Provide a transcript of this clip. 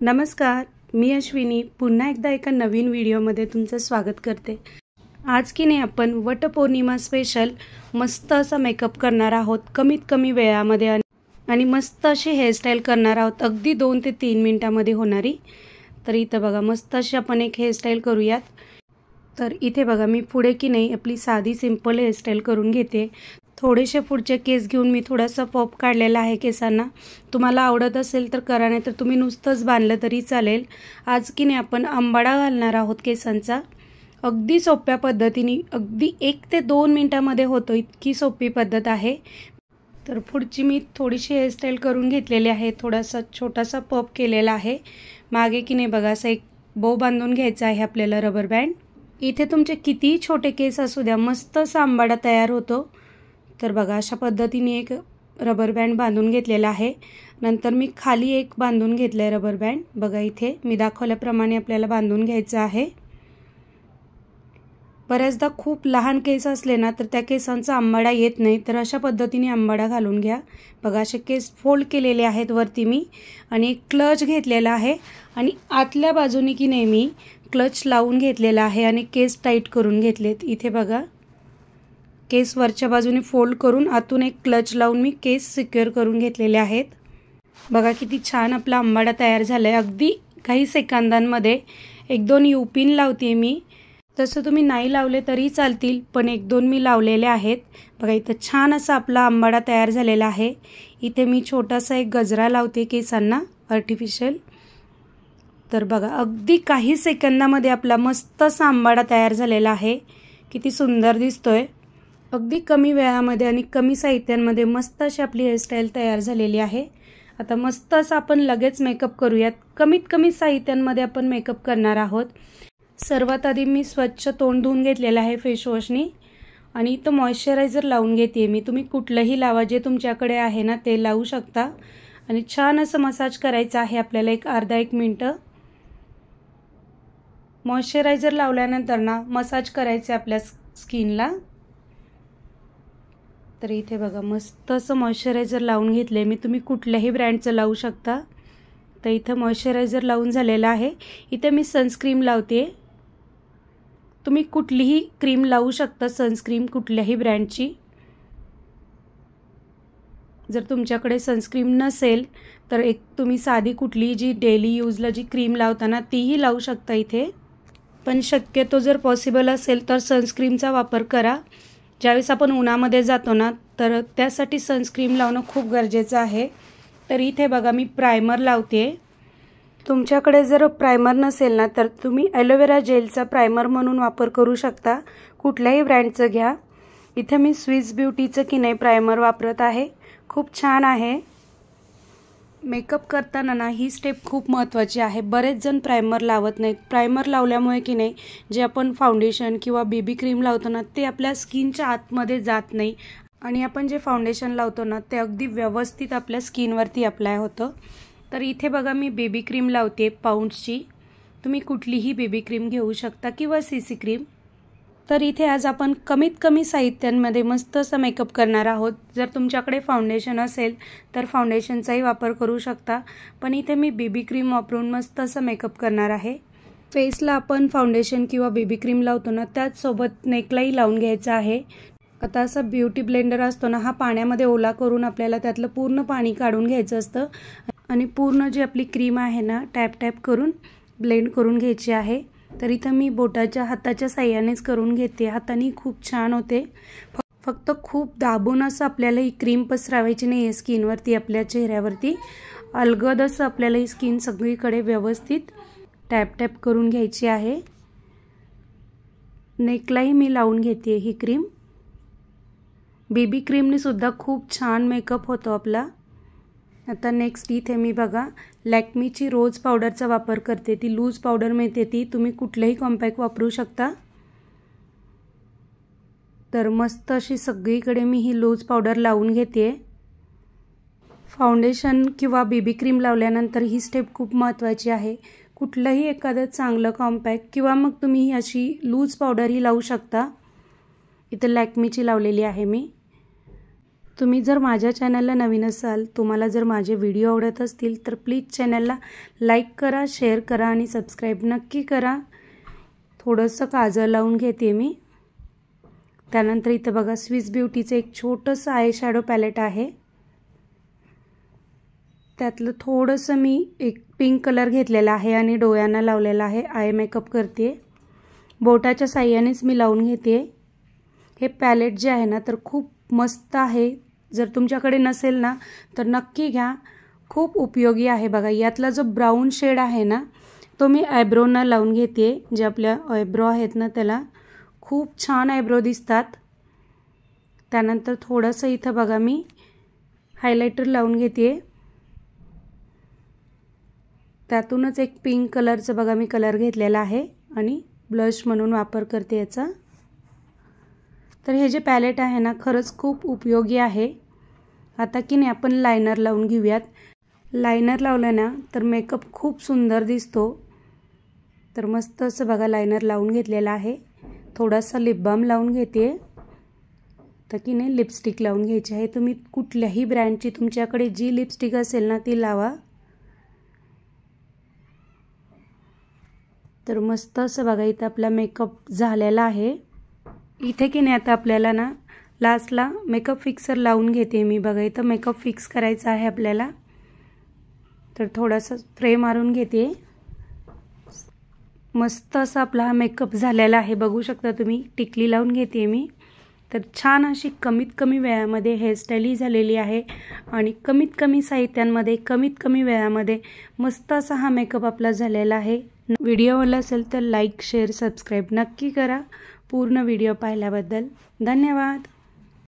नमस्कार, मी अश्विनी पुन्हा एकदा एका नवीन व्हिडिओमध्ये तुमचं स्वागत करते। आज की नाही आपण वटपौर्णिमा स्पेशल मस्त असा मेकअप करणार आहोत कमीत कमी वेळामध्ये आणि मस्त अशी हेअरस्टाईल करणार आहोत अगदी 2 ते 3 मिनिटांमध्ये होणारी। तर इथं बघा मस्त अशी आपण एक हेअरस्टाईल करूयात। तर इथे बघा मी पुढे की नाही आपली साधी सिंपल हेअरस्टाईल करून घेते। थोडेसे पुढचे केस घेऊन मी थोडासा पॉप काढलेला आहे केसांना। तुम्हाला आवडत असेल तर करा, नाही तर तुम्ही नुसतंच बांधलं तरी चालेल। आज की नाही आपण अंबाडा घालणार आहोत केसांचा। अगदी सोप्या पद्धतीने अगदी 1 ते 2 मिनिटांमध्ये होतो, इतकी सोपी पद्धत आहे। तर पुढची मी थोडीशी हेअरस्टाईल करून घेतलेली आहे, थोडासा छोटासा पॉप केलेला आहे। मागे की नाही बघा असं एक बो बांधून घ्यायचा आहे आपल्याला रबर बँड। इथे तुमचे कितीही छोटे केस असू द्या मस्त असा अंबाडा तयार होतो। तर बघा अशा पद्धतीने एक रबर बँड बांधून घेतलेला आहे। नंतर मी खाली एक बांधून घेतले रबर बँड। बघा इथे मी दाखवल्याप्रमाणे आपल्याला बांधून घ्यायचं आहे। बऱ्याचदा खूप लहान केस असले ना तर त्या केसांचा अंबाडा येत नाही, तर अशा पद्धतीने अंबाडा घालून घ्या। बघा असे केस फोल्ड केलेले आहेत वरती मी, आणि एक क्लच घेतलेला आहे आणि आतल्या बाजूने की नाही मी क्लच लावून घेतलेला आहे आणि केस टाईट करून घेतलेत। इथे बघा केस वरच्या बाजूने फोल्ड करून आतून एक क्लच लावून मी केस सिक्युअर करून घेतलेले आहेत। बघा किती छान आपला अंबाडा तयार झालाय। अगदी काही सेकंदांमध्ये 1-2 यू-पिन लावते मी, तसं तुम्ही नाही लावले तरी चालतील, पण 1-2 मी लावलेले आहेत। बघा इथं छान असा आपला अंबाडा तयार झालेला आहे। इथे मी छोटासा एक गजरा लावते केसांना आर्टिफिशियल। तर बघा अगदी काही सेकंदामध्ये आपला मस्त असा अंबाडा तयार झालेला आहे। किती सुंदर दिसतोय। अगदी कमी वेळामध्ये आणि कमी साहित्यांमध्ये मस्त अशी आपली हेअरस्टाईल तयार झालेली आहे। आता मस्त असं आपण लगेच मेकअप करूयात। कमीत कमी साहित्यांमध्ये आपण मेकअप करणार आहोत। सर्वात आधी मी स्वच्छ तोंड धुवून घेतलेलं आहे फेसवॉशनी, आणि इथं मॉइश्चरायझर लावून घेते मी। तुम्ही कुठलंही लावा, जे तुमच्याकडे आहे ना ते लावू शकता। आणि छान असं मसाज करायचं आहे आपल्याला एक अर्धा 1 मिनिट। मॉइश्चरायझर लावल्यानंतर ना मसाज करायचे आपल्या स्किनला। तर इथे बघा मस्त असं मॉइश्चरायझर लावून घेतले मी, तुम्ही कुठल्याही ब्रँडचं लावू शकता। तर इथं मॉइश्चरायझर लावून झालेलं आहे। इथे मी सनस्क्रीम लावते। तुम्ही कुठलीही क्रीम लावू शकता, सनस्क्रीम कुठल्याही ब्रँडची। जर तुमच्याकडे सनस्क्रीम नसेल तर एक तुम्ही साधी कुठली जी डेली यूजला जी क्रीम लावताना तीही लावू शकता इथे, पण शक्यतो जर पॉसिबल असेल तर सनस्क्रीमचा वापर करा। ज्यावेळेस आपण उन्हामध्ये जातो ना तर त्यासाठी सनस्क्रीम लावणं खूप गरजेचं आहे। तर इथे बघा मी प्रायमर लावते। तुमच्याकडे जर प्रायमर नसेल ना तर तुम्ही ॲलोवेरा जेलचा प्रायमर म्हणून वापर करू शकता, कुठल्याही ब्रँडचं घ्या। इथे मी स्विस ब्युटीचं की नाही प्रायमर वापरत आहे, खूप छान आहे। मेकअप करताना ना ही स्टेप खूप महत्त्वाची आहे। बरेच जण प्रायमर लावत नाहीत। प्रायमर लावल्यामुळे की नाही जे आपण फाउंडेशन किंवा बेबी क्रीम लावतो ना ते आपल्या स्किनच्या आतमध्ये जात नाही, आणि आपण जे फाउंडेशन लावतो ना ते अगदी व्यवस्थित आपल्या स्किनवरती अप्लाय होतं। तर इथे बघा मी बेबी क्रीम लावते पाऊंड्सची। तुम्ही कुठलीही बेबी क्रीम घेऊ शकता किंवा CC क्रीम। तर इथे आज आपण कमीत कमी साहित्यांमध्ये मस्त असा मेकअप करणार आहोत। जर तुमच्याकडे फाउंडेशन असेल तर फाउंडेशनचाही वापर करू शकता, पण इथे मी बेबी क्रीम वापरून मस्त असा मेकअप करणार आहे। फेसला आपण फाउंडेशन किंवा बेबी क्रीम लावतो ना त्याचसोबत नेकलाही लावून घ्यायचा आहे। आता असा ब्युटी ब्लेंडर असतो ना, हा पाण्यामध्ये ओला करून आपल्याला त्यातलं पूर्ण पाणी काढून घ्यायचं असतं, आणि पूर्ण जी आपली क्रीम आहे ना टॅप टॅप करून ब्लेंड करून घ्यायची आहे। तर इथं मी बोटाच्या हाताच्या साह्यानेच करून घेते, हाताने खूप छान होते। फक्त खूप दाबून असं आपल्याला ही क्रीम पसरवायची नाही आहे स्किनवरती, आपल्या चेहऱ्यावरती अलगद असं आपल्याला ही स्किन सगळीकडे व्यवस्थित टॅप टॅप करून घ्यायची आहे। नेकलाही मी लावून घेते ही क्रीम। बेबी क्रीमने सुद्धा खूप छान मेकअप होतो आपला। आता नेक्स्ट इथे मी बघा लॅक्मीची रोज पावडरचा वापर करते। ती लूज पावडर मिळते, ती तुम्ही कुठलेही कॉम्पॅक्ट वापरू शकता। तर मस्त अशी सगळीकडे मी ही लूज पावडर लावून घेते। फाउंडेशन किंवा बेबी क्रीम लावल्यानंतर ही स्टेप खूप महत्त्वाची आहे। कुठलंही एखादं चांगलं कॉम्पॅक्ट किंवा मग तुम्ही अशी लूज पावडरही लावू शकता। इथे लॅक्मीची लावलेली आहे मी। तुम्ही जर माझ्या चॅनलला नवीन असाल, तुम्हाला जर माझे व्हिडिओ आवडत असतील तर प्लीज चॅनलला लाईक करा, शेअर करा आणि सबस्क्राईब नक्की करा. थोडंसं काजळ लावून घेते मी. त्यानंतर इथं बघा स्विस ब्युटीचं एक छोटंसं आय शॅडो पॅलेट आहे. त्यातलं थोडंसं मी एक पिंक कलर घेतलेला आहे आणि डोळ्यांना लावलेला आहे. आय मेकअप करते. बोटाच्या साह्यानेच मी लावून घेते. हे पॅलेट जे आहे ना तर खूप मस्त आहे. जर तुमच्याकडे नसेल ना तर नक्की घ्या. खूप उपयोगी आहे. बघा यातला जो ब्राऊन शेड आहे ना तो मी आयब्रोना लावून घेते. जे आपल्या आयब्रो आहेत ना त्याला खूप छान आयब्रो दिसतात. त्यानंतर थोडंसं इथं बघा मी हायलायटर लावून घेते. त्यातूनच एक पिंक कलरचं बघा मी कलर घेतलेला आहे आणि ब्लश म्हणून वापर करते याचा. तर हे जे पॅलेट आहे ना खरंच खूप उपयोगी आहे. आता की नाही आपण लायनर लावून घेऊयात. लायनर लावलं ना तर मेकअप खूप सुंदर दिसतो. तर मस्त असं बघा लायनर लावून घेतलेला आहे. थोडासा लिप बाम लावून घेते. तर की नाही लिपस्टिक लावून घ्यायची आहे. तुम्ही कुठल्याही ब्रँडची तुमच्याकडे जी लिपस्टिक असेल ना ती लावा. तर मस्त असं बघा इथं आपला मेकअप झालेला आहे. इथे की नाही आता आपल्याला ना लास्टला मेकअप फिक्सर लावून घेते मी. बघा इथं मेकअप फिक्स करायचा आहे आपल्याला. तर थोडासा स्प्रे मारून घेते. मस्त असा आपला हा मेकअप झालेला आहे. बघू शकता तुम्ही. टिकली लावून घेते मी. तर छान अशी कमीत कमी वेळामध्ये हेअरस्टाईल ही झालेली आहे आणि कमीत कमी साहित्यांमध्ये कमीत कमी वेळामध्ये मस्त असा हा मेकअप आपला झालेला आहे. व्हिडिओ आवडला असेल तर लाईक, शेअर, सबस्क्राईब नक्की करा. पूर्ण व्हिडिओ पाहिल्याबद्दल धन्यवाद.